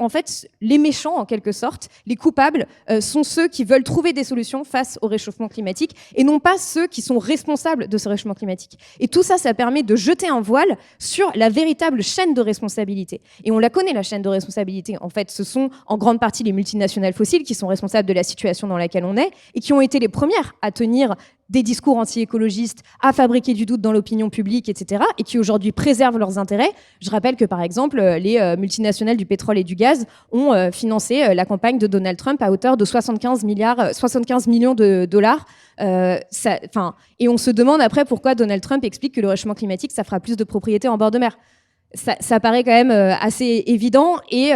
en fait, les méchants, en quelque sorte, les coupables, sont ceux qui veulent trouver des solutions face au réchauffement climatique et non pas ceux qui sont responsables de ce réchauffement climatique. Et tout ça, ça permet de jeter un voile sur la véritable chaîne de responsabilité. Et on la connaît, la chaîne de responsabilité. En fait, ce sont en grande partie les multinationales fossiles qui sont responsables de la situation dans laquelle on est et qui ont été les premières à tenir des discours anti-écologistes, à fabriquer du doute dans l'opinion publique, etc., et qui aujourd'hui préservent leurs intérêts. Je rappelle que, par exemple, les multinationales du pétrole et du gaz ont financé la campagne de Donald Trump à hauteur de 75 millions de dollars. Et on se demande après pourquoi Donald Trump explique que le réchauffement climatique, ça fera plus de propriétés en bord de mer. Ça paraît quand même assez évident et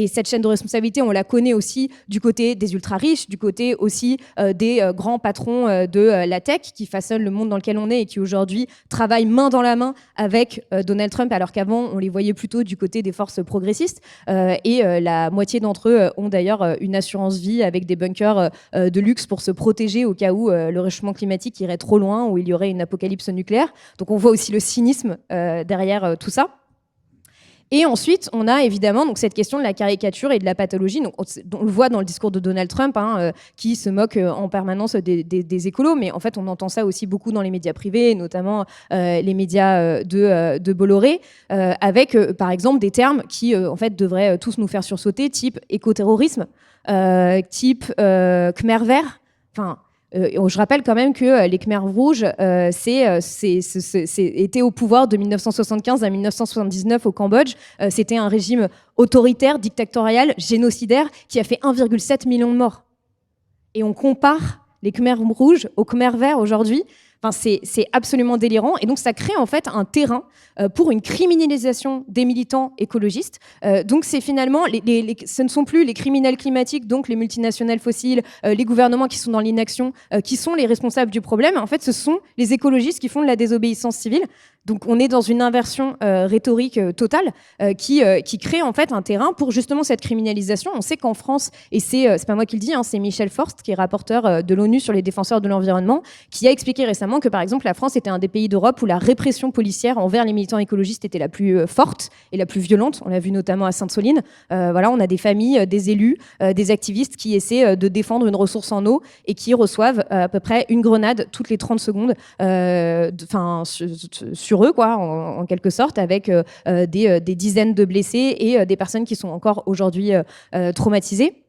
cette chaîne de responsabilité, on la connaît aussi du côté des ultra-riches, du côté aussi des grands patrons de la tech qui façonnent le monde dans lequel on est et qui aujourd'hui travaillent main dans la main avec Donald Trump alors qu'avant on les voyait plutôt du côté des forces progressistes la moitié d'entre eux ont d'ailleurs une assurance vie avec des bunkers de luxe pour se protéger au cas où le réchauffement climatique irait trop loin ou il y aurait une apocalypse nucléaire. Donc on voit aussi le cynisme derrière tout ça. Et ensuite, on a évidemment donc, cette question de la caricature et de la pathologie. Donc, on le voit dans le discours de Donald Trump, qui se moque en permanence des écolos, mais en fait, on entend ça aussi beaucoup dans les médias privés, notamment les médias de Bolloré, avec, par exemple, des termes qui, en fait, devraient tous nous faire sursauter, type écoterrorisme, type Khmer vert. Enfin, je rappelle quand même que les Khmers rouges étaient au pouvoir de 1975 à 1979 au Cambodge. C'était un régime autoritaire, dictatorial, génocidaire, qui a fait 1,7 million de morts. Et on compare les Khmers rouges aux Khmers verts aujourd'hui. Enfin, c'est absolument délirant. Et donc, ça crée en fait un terrain pour une criminalisation des militants écologistes. Donc, c'est finalement, ce ne sont plus les criminels climatiques, donc les multinationales fossiles, les gouvernements qui sont dans l'inaction, qui sont les responsables du problème. En fait, ce sont les écologistes qui font de la désobéissance civile. Donc, on est dans une inversion rhétorique totale qui crée en fait un terrain pour justement cette criminalisation. On sait qu'en France, et c'est pas moi qui le dis, c'est Michel Forst, qui est rapporteur de l'ONU sur les défenseurs de l'environnement, qui a expliqué récemment que, par exemple, la France était un des pays d'Europe où la répression policière envers les militants écologistes était la plus forte et la plus violente. On l'a vu notamment à Sainte-Soline. Voilà, on a des familles, des élus, des activistes qui essaient de défendre une ressource en eau et qui reçoivent à peu près une grenade toutes les 30 secondes sur eux, quoi, en quelque sorte, avec des dizaines de blessés et des personnes qui sont encore aujourd'hui traumatisées.